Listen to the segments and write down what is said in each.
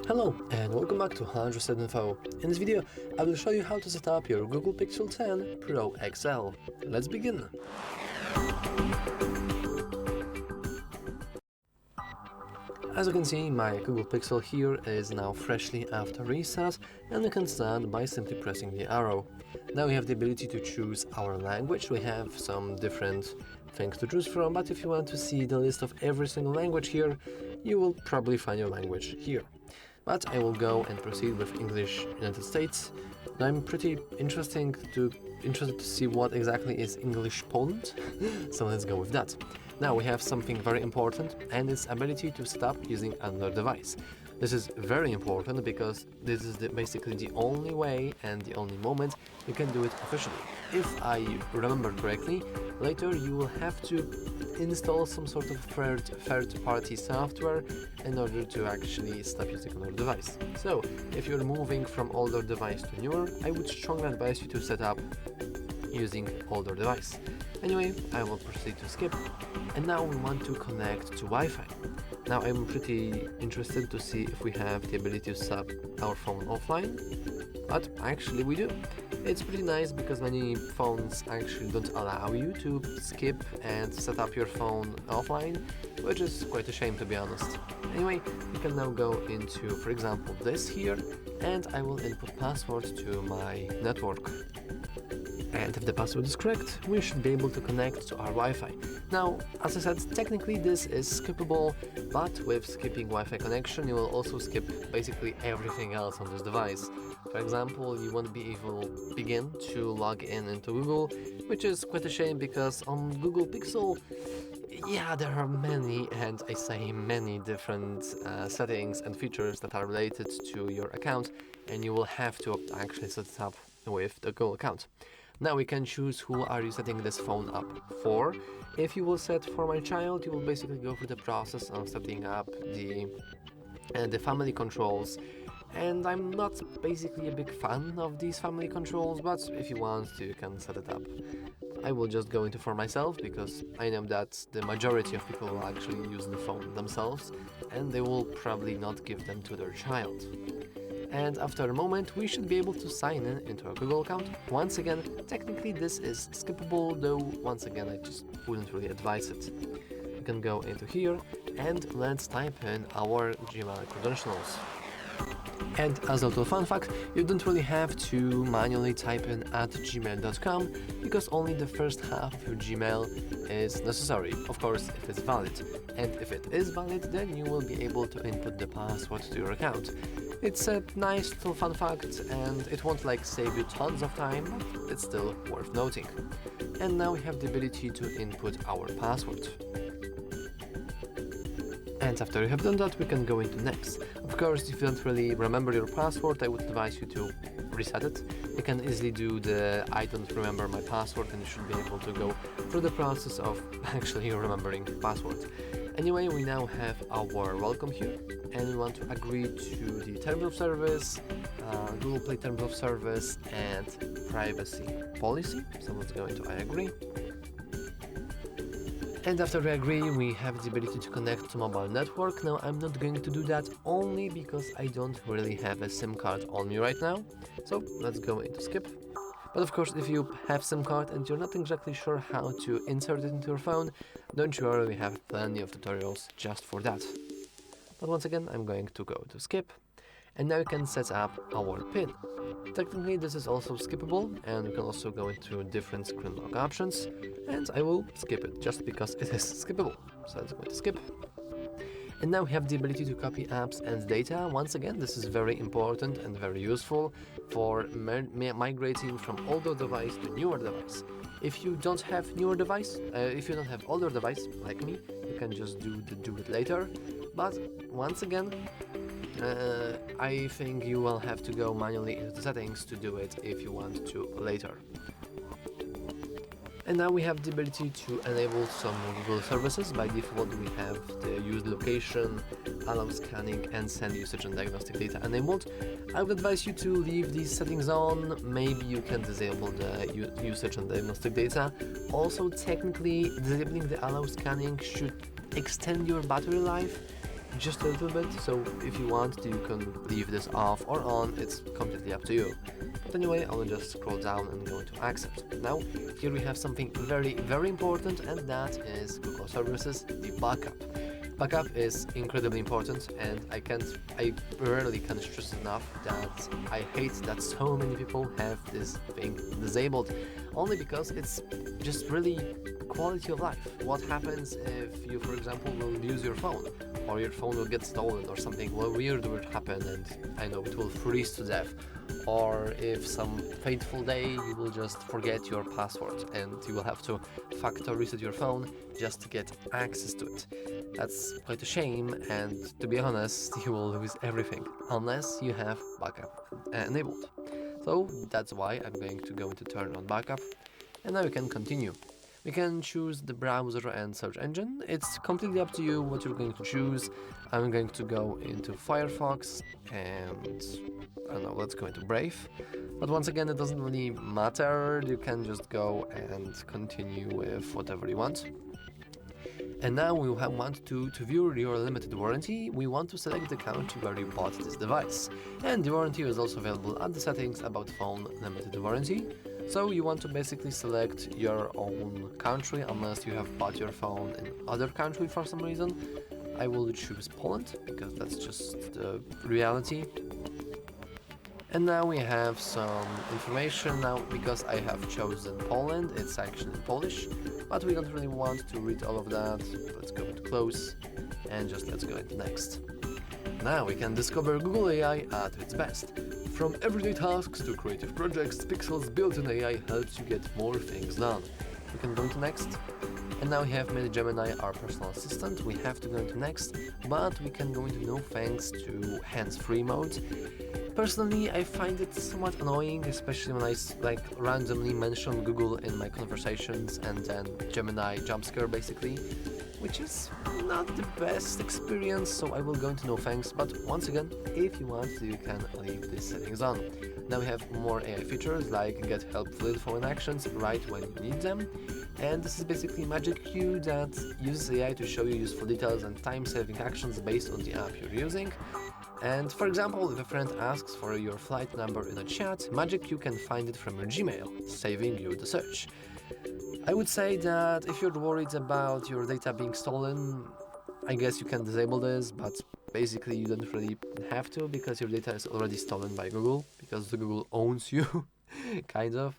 Hello and welcome back to HardReset.Info. In this video, I will show you how to set up your Google Pixel 10 Pro XL. Let's begin. As you can see, my Google Pixel here is now freshly after reset, and you can start by simply pressing the arrow. Now we have the ability to choose our language. We have some different things to choose from, but if you want to see the list of every single language here, you will probably find your language here. But I will go and proceed with English United States. I'm pretty interested to see what exactly is English Poland, so let's go with that. Now we have something very important, and it's ability to set up using another device. This is very important because this is basically the only way and the only moment you can do it officially. If I remember correctly, later you will have to install some sort of third-party software in order to actually stop using another device. So, if you're moving from older device to newer, I would strongly advise you to set up using older device. Anyway, I will proceed to skip, and now we want to connect to Wi-Fi. Now I'm pretty interested to see if we have the ability to set our phone offline, but actually we do. It's pretty nice because many phones actually don't allow you to skip and set up your phone offline, which is quite a shame, to be honest. Anyway, we can now go into, for example, this here, and I will input password to my network. And if the password is correct, we should be able to connect to our Wi-Fi. Now, as I said, technically this is skippable, but with skipping Wi-Fi connection, you will also skip basically everything else on this device. For example, you won't be able to begin to log in into Google, which is quite a shame because on Google Pixel, yeah, there are many, and I say many different settings and features that are related to your account, and you will have to actually set it up with the Google account. Now we can choose who are you setting this phone up for. If you will set for my child, you will basically go through the process of setting up the family controls. And I'm not basically a big fan of these family controls, but if you want to, you can set it up. I will just go into for myself because I know that the majority of people will actually use the phone themselves, and they will probably not give them to their child. And after a moment, we should be able to sign in into a Google account. Once again, technically this is skippable, though once again I just wouldn't really advise it. You can go into here and let's type in our Gmail credentials. And as a little fun fact, you don't really have to manually type in @gmail.com because only the first half of your Gmail is necessary, of course if it's valid. And if it is valid, then you will be able to input the password to your account. It's a nice little fun fact, and it won't save you tons of time, but it's still worth noting. And now we have the ability to input our password. And after you have done that, we can go into next. Of course, if you don't really remember your password, I would advise you to reset it. You can easily do the I don't remember my password, and you should be able to go through the process of actually remembering the password. Anyway, we now have our welcome here, and we want to agree to the terms of service, Google Play terms of service, and privacy policy. So let's go into I agree. And after we agree, we have the ability to connect to mobile network. Now, I'm not going to do that only because I don't really have a SIM card on me right now. So let's go into skip. But of course, if you have SIM card and you're not exactly sure how to insert it into your phone, don't you worry, we have plenty of tutorials just for that. But once again, I'm going to go to skip. And now we can set up our PIN. Technically this is also skippable, and we can also go into different screen lock options, and I will skip it just because it is skippable. So let's go to skip. And now we have the ability to copy apps and data. Once again, this is very important and very useful for migrating from older device to newer device. If you don't have older device like me, you can just do it later. But once again, I think you will have to go manually into the settings to do it if you want to later. And now we have the ability to enable some Google services. By default, we have the use location, allow scanning, and send usage and diagnostic data enabled. I would advise you to leave these settings on. Maybe you can disable the usage and diagnostic data. Also, technically, disabling the allow scanning should extend your battery life just a little bit, so if you want you can leave this off or on, it's completely up to you. But anyway, I will just scroll down and go into accept. Now here we have something very important, and that is Google Services, the backup. Backup is incredibly important, and I rarely can stress enough that I hate that so many people have this thing disabled, only because it's just really quality of life. What happens if you, for example, will lose your phone, or your phone will get stolen, or something weird will happen and I know it will freeze to death, or if some fateful day you will just forget your password and you will have to factory reset your phone just to get access to it. That's quite a shame, and to be honest, you will lose everything unless you have backup enabled. So that's why I'm going to go into turn on backup, and now we can continue. We can choose the browser and search engine. It's completely up to you what you're going to choose. I'm going to go into Firefox and I don't know, let's go into Brave. But once again, it doesn't really matter. You can just go and continue with whatever you want. And now we want to view your limited warranty. We want to select the country where you bought this device. And the warranty is also available at the settings about phone limited warranty. So you want to basically select your own country unless you have bought your phone in other country for some reason. I will choose Poland because that's just the reality. And now we have some information. Now, because I have chosen Poland, it's actually in Polish, but we don't really want to read all of that. Let's go into close and just let's go into next. Now we can discover Google AI at its best. From everyday tasks to creative projects, Pixel's built-in AI helps you get more things done. We can go into next. And now we have made Gemini our personal assistant. We have to go into next, but we can go into no thanks to hands-free mode. Personally, I find it somewhat annoying, especially when I randomly mention Google in my conversations and then Gemini jumpscare basically, which is not the best experience, so I will go into no thanks, but once again, if you want to, you can leave these settings on. Now we have more AI features like get helpful info and actions right when you need them, and this is basically Magic Queue that uses AI to show you useful details and time-saving actions based on the app you're using. And for example, if a friend asks for your flight number in a chat, Magic Queue can find it from your Gmail, saving you the search. I would say that if you're worried about your data being stolen, I guess you can disable this, but basically you don't really have to because your data is already stolen by Google, because the Google owns you, kind of.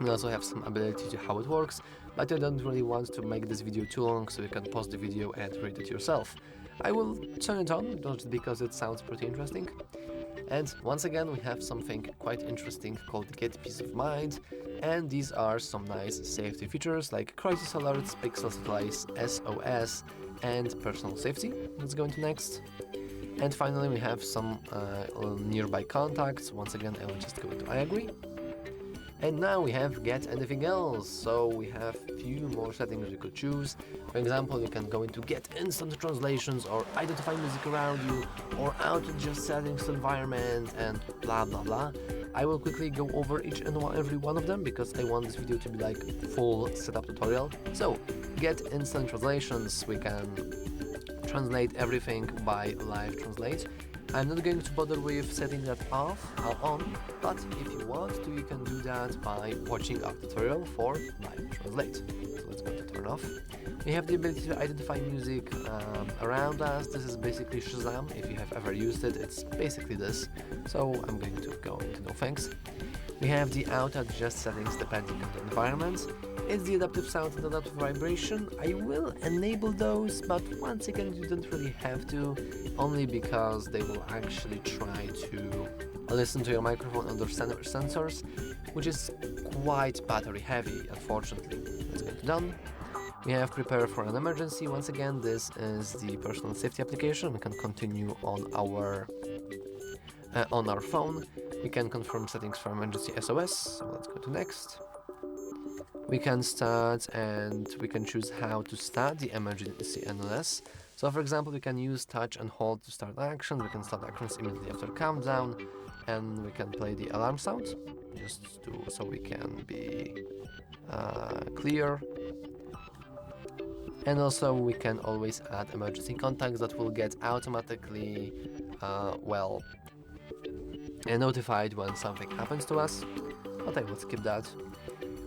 We also have some ability to how it works, but I don't really want to make this video too long, so you can pause the video and read it yourself. I will turn it on just because it sounds pretty interesting. And once again, we have something quite interesting called Get Peace of Mind, and these are some nice safety features like crisis alerts, pixel supplies, SOS, and personal safety. Let's go into next. And finally, we have some nearby contacts. Once again, I will just go into I agree. And now we have get anything else, so we have few more settings you could choose. For example, you can go into get instant translations or identify music around you or auto adjust settings to environment and blah blah blah. I will quickly go over each and every one of them because I want this video to be like full setup tutorial. So get instant translations, we can translate everything by live translate. I'm not going to bother with setting that off or on, but if you want to, you can do that by watching our tutorial for live translate. So let's go to turn off. We have the ability to identify music around us. This is basically Shazam. If you have ever used it, it's basically this. So I'm going to go into no thanks. We have the auto adjust settings depending on the environment. It's the adaptive sound and adaptive vibration. I will enable those, but once again you don't really have to, only because they will actually try to listen to your microphone under sensors, which is quite battery heavy, unfortunately. Let's go to done. We have prepare for an emergency. Once again, this is the personal safety application. We can continue on our phone. We can confirm settings for emergency SOS. So let's go to next. We can start and we can choose how to start the emergency NLS. So for example, we can use touch and hold to start action. We can start actions immediately after countdown, and we can play the alarm sound so we can be clear. And also we can always add emergency contacts that will get automatically notified when something happens to us, but I will skip that.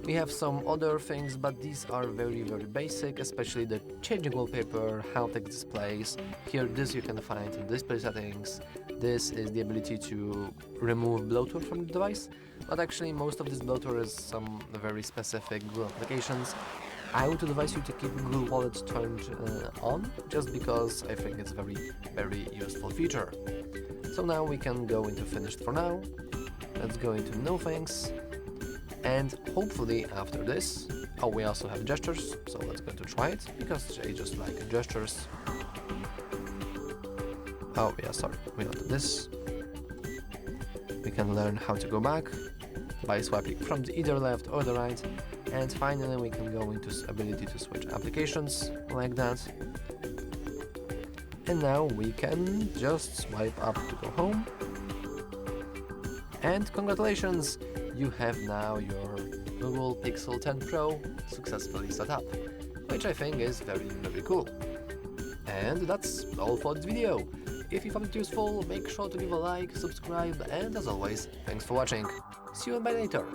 We have some other things, but these are very basic, especially the changing wallpaper, how text displays. Here, this you can find in display settings. This is the ability to remove bloatware from the device, but actually most of this bloatware is some very specific Google applications. I would advise you to keep Google Wallet turned on, just because I think it's a very useful feature. So now we can go into finished for now. Let's go into no thanks. And hopefully after this, we also have gestures, so let's go to try it, because I just like gestures. Oh yeah, sorry, we don't do this. We can learn how to go back by swiping from the either left or the right. And finally we can go into ability to switch applications, like that. And now we can just swipe up to go home. And congratulations! You have now your Google Pixel 10 Pro successfully set up, which I think is very cool. And that's all for this video. If you found it useful, make sure to give a like, subscribe, and as always, thanks for watching. See you and bye later.